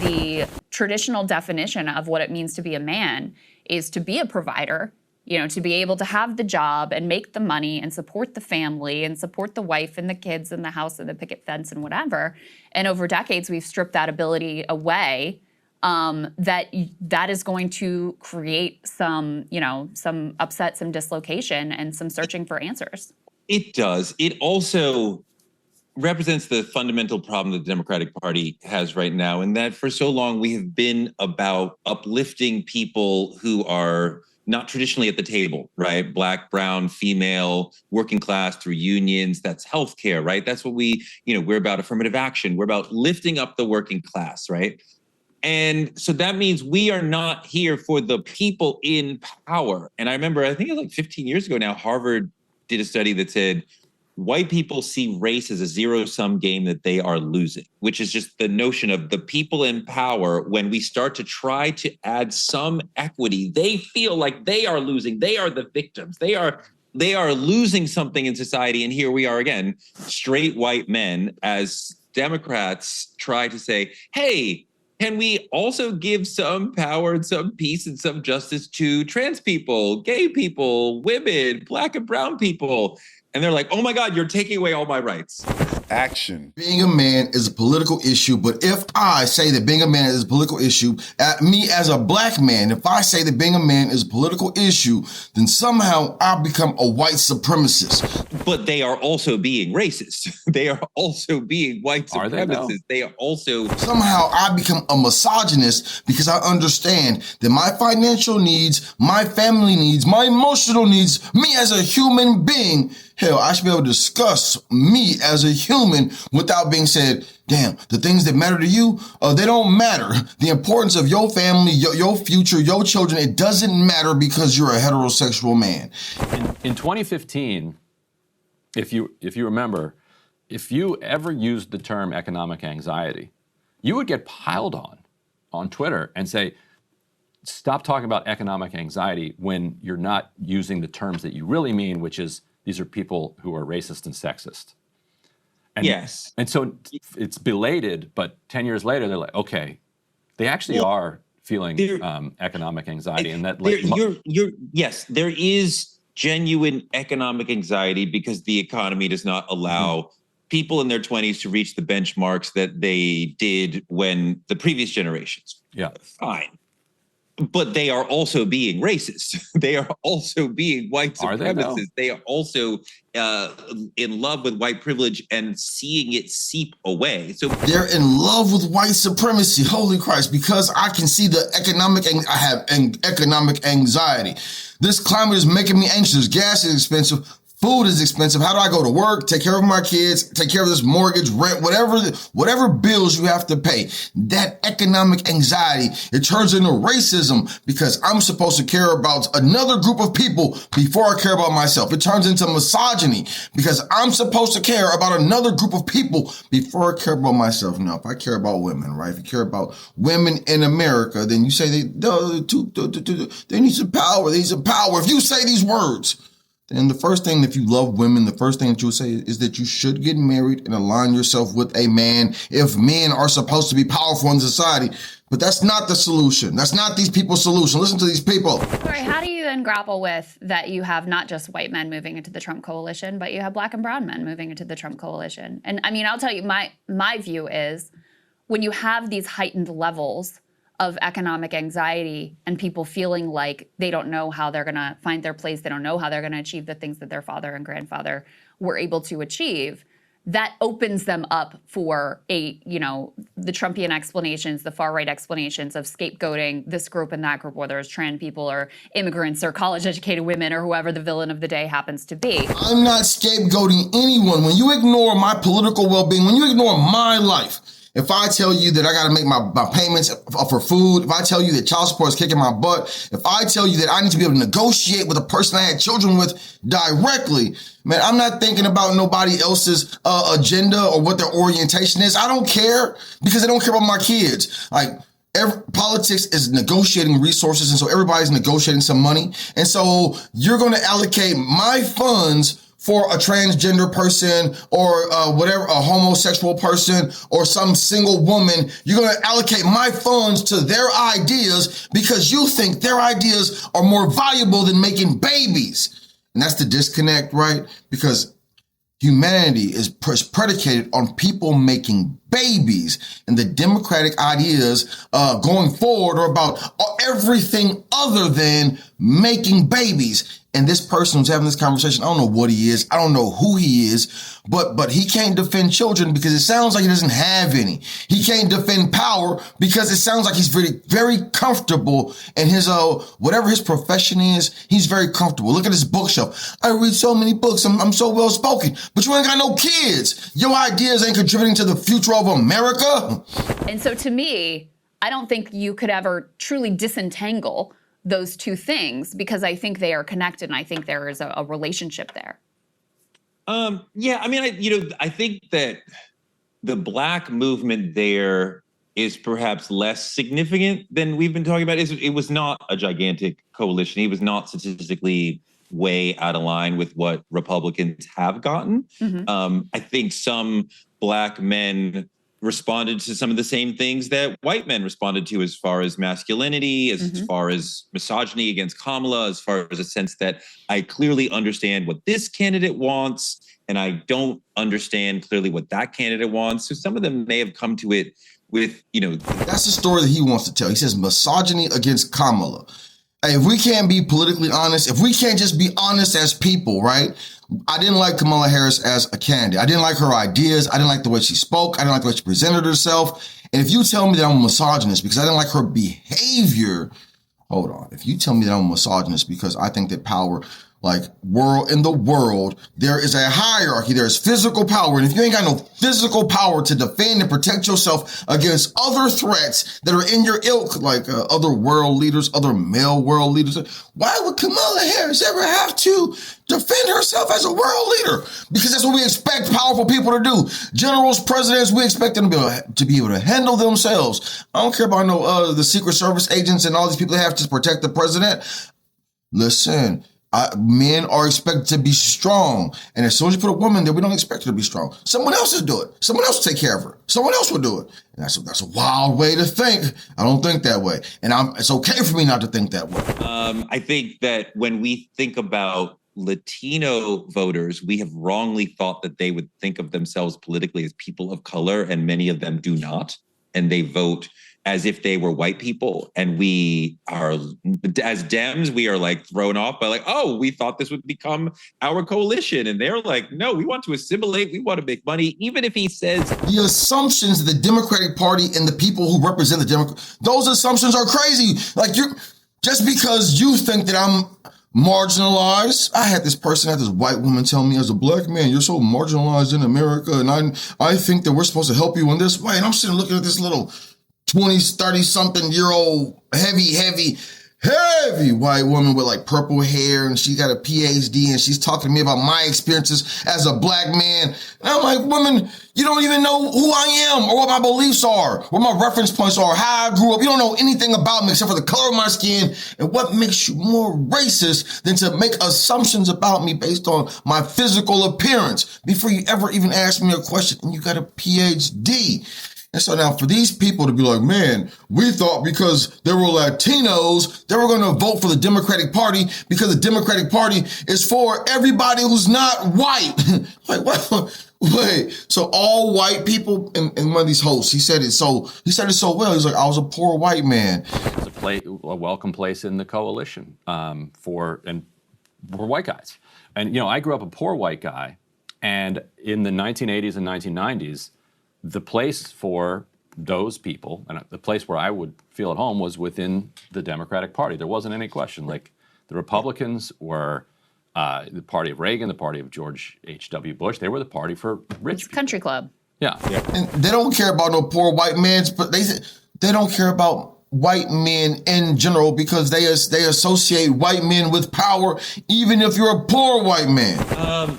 the traditional definition of what it means to be a man is to be a provider, you know, to be able to have the job and make the money and support the family and support the wife and the kids and the house and the picket fence and whatever. And over decades, we've stripped that ability away. That is going to create some, you know, some upset, some dislocation, and some searching for answers. It does. It also represents the fundamental problem the Democratic Party has right now, in that for so long we have been about uplifting people who are not traditionally at the table, right? Black, brown, female, working class through unions. That's healthcare, right? That's what we're about affirmative action. We're about lifting up the working class, right? And so that means we are not here for the people in power. And I remember, I think it was like 15 years ago now, Harvard did a study that said white people see race as a zero-sum game that they are losing, which is just the notion of the people in power. When we start to try to add some equity, they feel like they are losing. They are the victims. They are losing something in society. And here we are again, straight white men, as Democrats try to say, hey, can we also give some power and some peace and some justice to trans people, gay people, women, Black and brown people? And they're like, oh my God, you're taking away all my rights. Action. Being a man is a political issue, but if I say that being a man is a political issue, me as a black man, if I say that being a man is a political issue, then somehow I become a white supremacist. But they are also being racist. They are also being white supremacists. They are also... Somehow I become a misogynist because I understand that my financial needs, my family needs, my emotional needs, me as a human being, hell, I should be able to discuss me as a human without being said, damn, the things that matter to you, they don't matter. The importance of your family, your future, your children, it doesn't matter because you're a heterosexual man. In 2015, if you remember, if you ever used the term economic anxiety, you would get piled on Twitter and say, stop talking about economic anxiety when you're not using the terms that you really mean, which is these are people who are racist and sexist. And, yes. And so it's belated, but 10 years later, they're like, okay, they actually are feeling economic anxiety. And that, like, yes, there is genuine economic anxiety because the economy does not allow people in their 20s to reach the benchmarks that they did when the previous generations. Yeah. Fine. But they are also being racist. They are also being white supremacists. They are also in love with white privilege and seeing it seep away. So they're in love with white supremacy. Holy Christ, because I can see I have economic anxiety. This climate is making me anxious. Gas is expensive. Food is expensive. How do I go to work, take care of my kids, take care of this mortgage, rent, whatever bills you have to pay? That economic anxiety, it turns into racism because I'm supposed to care about another group of people before I care about myself. It turns into misogyny because I'm supposed to care about another group of people before I care about myself. Now, if I care about women, right? If you care about women in America, then you say they need some power. They need some power. If you say these words, then the first thing, if you love women, the first thing that you would say is that you should get married and align yourself with a man if men are supposed to be powerful in society. But that's not the solution. That's not these people's solution. Listen to these people. Sorry, how do you then grapple with that you have not just white men moving into the Trump coalition, but you have Black and brown men moving into the Trump coalition? And I mean, I'll tell you, my view is when you have these heightened levels of economic anxiety and people feeling like they don't know how they're going to find their place, they don't know how they're going to achieve the things that their father and grandfather were able to achieve, that opens them up for the Trumpian explanations, the far-right explanations of scapegoating this group and that group, whether it's trans people or immigrants or college-educated women or whoever the villain of the day happens to be. I'm not scapegoating anyone. When you ignore my political well-being, when you ignore my life, if I tell you that I got to make my payments for food, if I tell you that child support is kicking my butt, if I tell you that I need to be able to negotiate with a person I had children with directly, man, I'm not thinking about nobody else's agenda or what their orientation is. I don't care because they don't care about my kids. Like, politics is negotiating resources, and so everybody's negotiating some money. And so you're going to allocate my funds for a transgender person or whatever, a homosexual person or some single woman. You're going to allocate my funds to their ideas because you think their ideas are more valuable than making babies. And that's the disconnect, right? Because humanity is predicated on people making babies, and the democratic ideas going forward are about everything other than making babies. And this person who's having this conversation, I don't know what he is. I don't know who he is, but he can't defend children because it sounds like he doesn't have any. He can't defend power because it sounds like he's very, very comfortable in his, whatever his profession is, he's very comfortable. Look at his bookshelf. I read so many books. I'm so well spoken, but you ain't got no kids. Your ideas ain't contributing to the future of America. And so to me, I don't think you could ever truly disentangle those two things because I think they are connected and I think there is a relationship there. Yeah, I mean, I think that the Black movement there is perhaps less significant than we've been talking about. It was not a gigantic coalition. He was not statistically way out of line with what Republicans have gotten. Mm-hmm. I think some Black men responded to some of the same things that white men responded to as far as masculinity, as far as misogyny against Kamala, as far as a sense that I clearly understand what this candidate wants and I don't understand clearly what that candidate wants. So some of them may have come to it with, That's the story that he wants to tell. He says misogyny against Kamala. Hey, if we can't be politically honest, if we can't just be honest as people, right? I didn't like Kamala Harris as a candidate. I didn't like her ideas. I didn't like the way she spoke. I didn't like the way she presented herself. And if you tell me that I'm a misogynist because I didn't like her behavior, hold on. If you tell me that I'm a misogynist because I think that power, in the world, there is a hierarchy. There's physical power. And if you ain't got no physical power to defend and protect yourself against other threats that are in your ilk, like other world leaders, other male world leaders, why would Kamala Harris ever have to defend herself as a world leader? Because that's what we expect powerful people to do. Generals, presidents, we expect them to be able to handle themselves. I don't care about the Secret Service agents and all these people that have to protect the president. Listen, men are expected to be strong. And as soon as you put a woman there, we don't expect her to be strong. Someone else will do it. Someone else will take care of her. Someone else will do it. And that's a wild way to think. I don't think that way. And it's okay for me not to think that way. I think that when we think about Latino voters, we have wrongly thought that they would think of themselves politically as people of color, and many of them do not. And they vote as if they were white people. And we are, as Dems, we are thrown off by oh, we thought this would become our coalition. And they're like, no, we want to assimilate. We want to make money. Even if he says the assumptions of the Democratic Party and the people who represent the Democrat, those assumptions are crazy. Just because you think that I'm marginalized. I had this white woman tell me, as a Black man, you're so marginalized in America. And I think that we're supposed to help you in this way. And I'm sitting looking at this little 20, 30 something year old, heavy white woman with purple hair, and she got a PhD, and she's talking to me about my experiences as a Black man. And I'm like, woman, you don't even know who I am or what my beliefs are, what my reference points are, how I grew up. You don't know anything about me except for the color of my skin. And what makes you more racist than to make assumptions about me based on my physical appearance before you ever even ask me a question and you got a PhD? And so now for these people to be like, man, we thought because there were Latinos, they were going to vote for the Democratic Party because the Democratic Party is for everybody who's not white. Wait, so all white people, and one of these hosts, he said it so well. He's like, I was a poor white man. It's a welcome place in the coalition for white guys. And, I grew up a poor white guy, and in the 1980s and 1990s, the place for those people, and the place where I would feel at home, was within the Democratic Party. There wasn't any question. The Republicans were the party of Reagan, the party of George H.W. Bush. They were the party for rich people. Country club. Yeah. And they don't care about no poor white men, but they don't care about white men in general because they associate white men with power, even if you're a poor white man.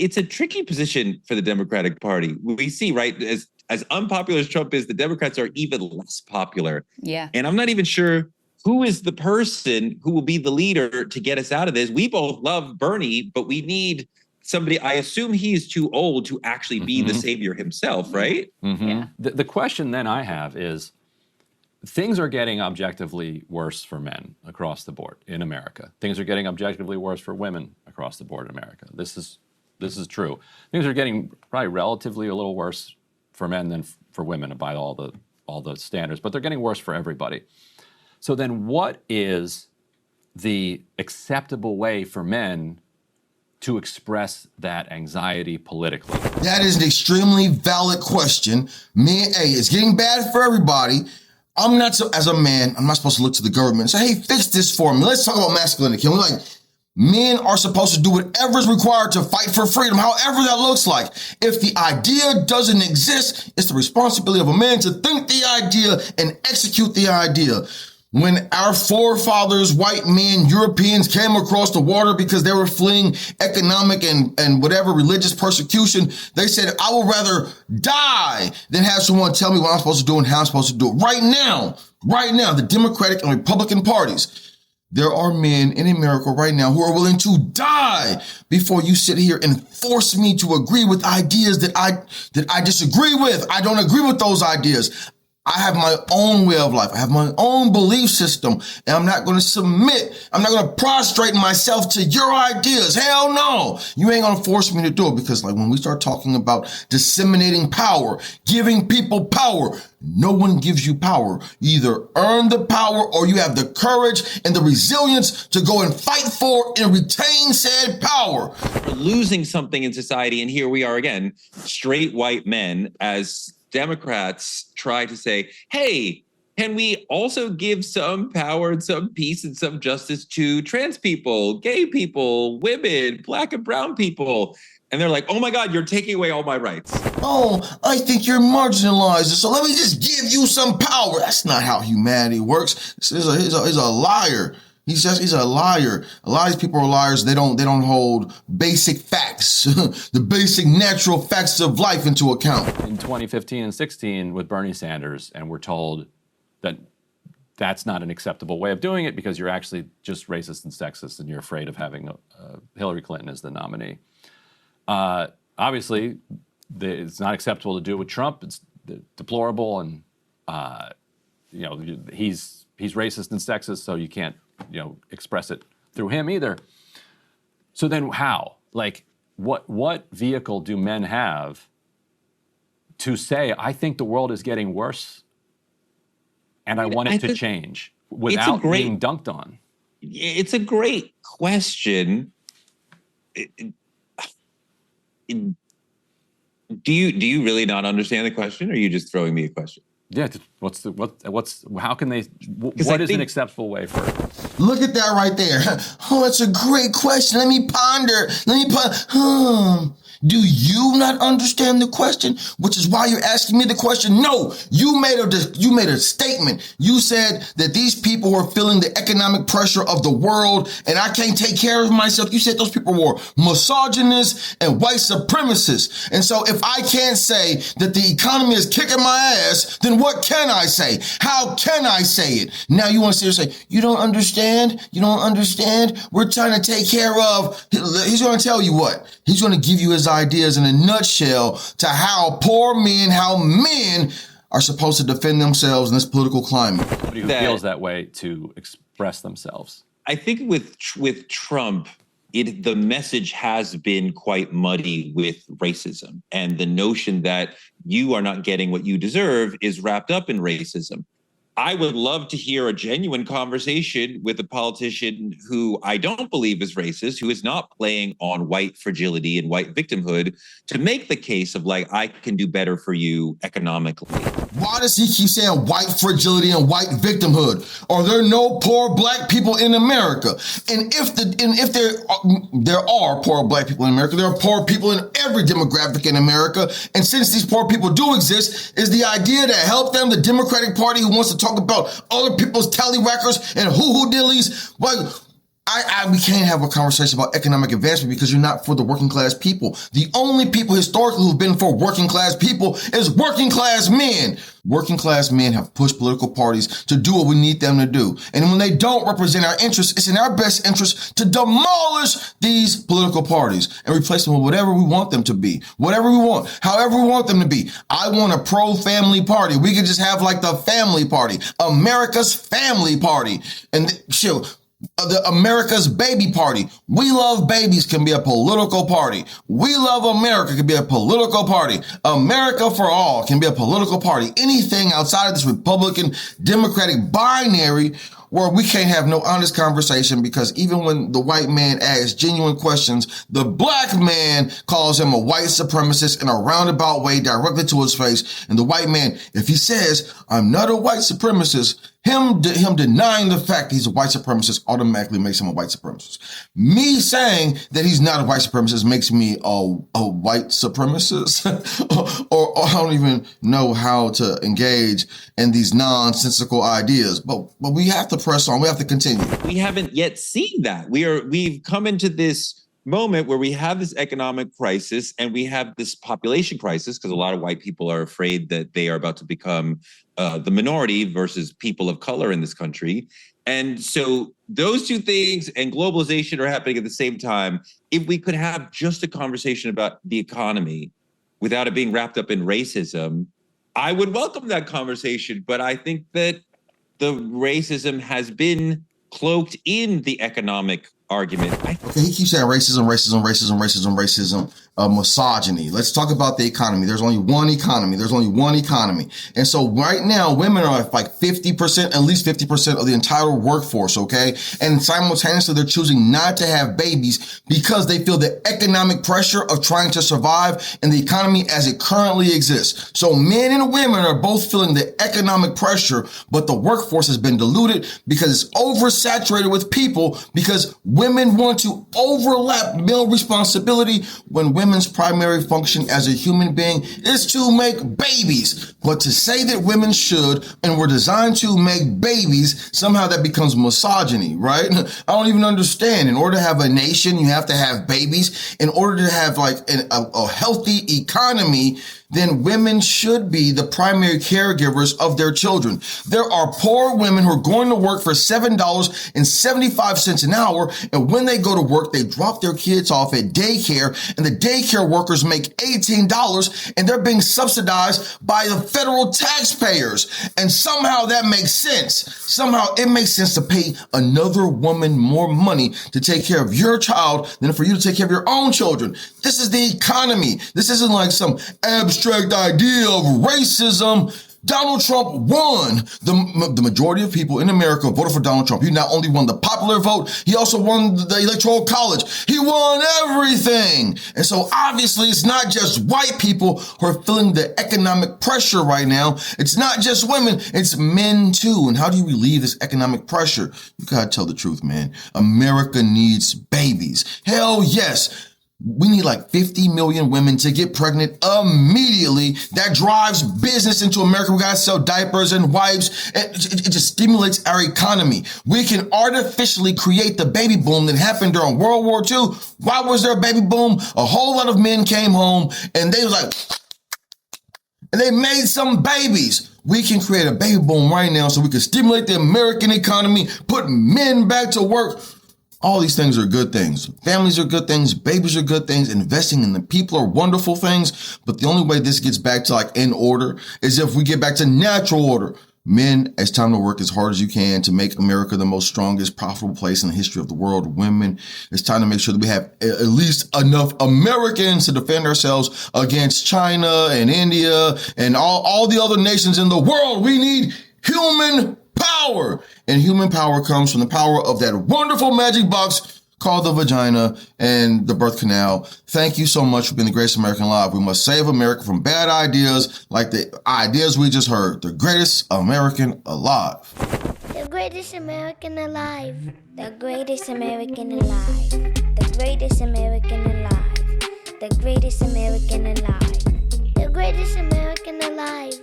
It's a tricky position for the Democratic Party. We see, right, as unpopular as Trump is, the Democrats are even less popular. Yeah. And I'm not even sure who is the person who will be the leader to get us out of this? We both love Bernie, but we need somebody. I assume he is too old to actually be the savior himself, right? Yeah. The question then I have is, things are getting objectively worse for men across the board in America. Things are getting objectively worse for women across the board in America. This is true. Things are getting probably relatively a little worse for men than for women by all the standards, but they're getting worse for everybody. So then what is the acceptable way for men to express that anxiety politically? That is an extremely valid question. It's getting bad for everybody. As a man, I'm not supposed to look to the government and say, hey, fix this for me. Let's talk about masculinity. Can we men are supposed to do whatever is required to fight for freedom, however that looks like. If the idea doesn't exist, it's the responsibility of a man to think the idea and execute the idea. When our forefathers, white men, Europeans came across the water because they were fleeing economic and whatever religious persecution, they said, I would rather die than have someone tell me what I'm supposed to do and how I'm supposed to do it. Right now, the Democratic and Republican parties, there are men in America right now who are willing to die before you sit here and force me to agree with ideas that I disagree with. I don't agree with those ideas. I have my own way of life. I have my own belief system, and I'm not going to submit. I'm not going to prostrate myself to your ideas. Hell no. You ain't going to force me to do it, because when we start talking about disseminating power, giving people power, no one gives you power. You either earn the power or you have the courage and the resilience to go and fight for and retain said power. We're losing something in society, and here we are again, straight white men, as Democrats try to say, hey, can we also give some power and some peace and some justice to trans people, gay people, women, black and brown people? And they're like, oh my God, you're taking away all my rights. Oh, I think you're marginalized, so let me just give you some power. That's not how humanity works. He's a liar. He's a liar. A lot of these people are liars. They don't hold basic facts, the basic natural facts of life into account. In 2015 and 16 with Bernie Sanders, and we're told that that's not an acceptable way of doing it because you're actually just racist and sexist and you're afraid of having Hillary Clinton as the nominee. Obviously, it's not acceptable to do it with Trump. It's deplorable, and he's racist and sexist, so you can't express it through him either. So then how? What vehicle do men have to say, I think the world is getting worse and I want it to change without being dunked on? It's a great question. Do you really not understand the question, or are you just throwing me a question? Yeah, how can they, what is an acceptable way for it? Look at that right there. Oh, that's a great question. Let me ponder. Do you not understand the question? Which is why you're asking me the question. No, you made a statement. You said that these people were feeling the economic pressure of the world and I can't take care of myself. You said those people were misogynists and white supremacists. And so if I can't say that the economy is kicking my ass, then what can I say? How can I say it? Now you want to say, you don't understand? You don't understand? We're trying to take care of. He's going to tell you what? He's going to give you his ideas in a nutshell to how men are supposed to defend themselves in this political climate. Somebody who feels that way to express themselves. I think with Trump, the message has been quite muddy with racism, and the notion that you are not getting what you deserve is wrapped up in racism. I would love to hear a genuine conversation with a politician who I don't believe is racist, who is not playing on white fragility and white victimhood to make the case of I can do better for you economically. Why does he keep saying white fragility and white victimhood? Are there no poor black people in America? And if there are poor black people in America, there are poor people in every demographic in America. And since these poor people do exist, is the idea to help them the Democratic Party who wants to talk about other people's tallywhackers and hoo-hoo dillies? we can't have a conversation about economic advancement because you're not for the working class people. The only people historically who've been for working class people is working class men. Working class men have pushed political parties to do what we need them to do. And when they don't represent our interests, it's in our best interest to demolish these political parties and replace them with whatever we want them to be, whatever we want, however we want them to be. I want a pro-family party. We could just have like the family party, America's family party. And the America's baby party. We love babies can be a political party. We love America can be a political party. America for all can be a political party. Anything outside of this Republican Democratic binary where we can't have no honest conversation, because even when the white man asks genuine questions, the black man calls him a white supremacist in a roundabout way directly to his face. And the white man, if he says, I'm not a white supremacist, him denying the fact that he's a white supremacist automatically makes him a white supremacist. Me saying that he's not a white supremacist makes me a white supremacist. or I don't even know how to engage in these nonsensical ideas. But we have to press on. We have to continue. We haven't yet seen that. We've come into this moment where we have this economic crisis and we have this population crisis because a lot of white people are afraid that they are about to become the minority versus people of color in this country. And so those two things and globalization are happening at the same time. If we could have just a conversation about the economy without it being wrapped up in racism, I would welcome that conversation. But I think that the racism has been cloaked in the economic argument. Okay, he keeps saying racism, misogyny. Let's talk about the economy. There's only one economy. And so right now, women are at like 50%, at least 50% of the entire workforce, okay? And simultaneously, they're choosing not to have babies because they feel the economic pressure of trying to survive in the economy as it currently exists. So men and women are both feeling the economic pressure, but the workforce has been diluted because it's oversaturated with people, because women want to overlap male responsibility when women's primary function as a human being is to make babies. But to say that women should and were designed to make babies, somehow that becomes misogyny, right? I don't even understand. In order to have a nation, you have to have babies. In order to have like a healthy economy, then women should be the primary caregivers of their children. There are poor women who are going to work for $7.75 an hour, and when they go to work, they drop their kids off at daycare, and the daycare workers make $18, and they're being subsidized by the federal taxpayers. And somehow that makes sense. Somehow it makes sense to pay another woman more money to take care of your child than for you to take care of your own children. This is the economy. This isn't like some abstract idea of racism. Donald Trump won. The majority of people in America voted for Donald Trump. He not only won the popular vote, he also won the electoral college. He won everything. And so obviously it's not just white people who are feeling the economic pressure right now. It's not just women, it's men too. And how do you relieve this economic pressure? You gotta tell the truth, man. America needs babies. Hell yes. We need like 50 million women to get pregnant immediately. That drives business into America. We got to sell diapers and wipes. It just stimulates our economy. We can artificially create the baby boom that happened during World War II. Why was there a baby boom? A whole lot of men came home and they was like, and they made some babies. We can create a baby boom right now so we can stimulate the American economy, put men back to work. All these things are good things. Families are good things. Babies are good things. Investing in the people are wonderful things. But the only way this gets back to like in order is if we get back to natural order. Men, it's time to work as hard as you can to make America the most strongest, profitable place in the history of the world. Women, it's time to make sure that we have at least enough Americans to defend ourselves against China and India and all the other nations in the world. We need human power. And human power comes from the power of that wonderful magic box called the vagina and the birth canal. Thank you so much for being the greatest American alive. We must save America from bad ideas like the ideas we just heard. The greatest American alive. The greatest American alive. The greatest American alive. The greatest American alive. The greatest American alive. The greatest American alive.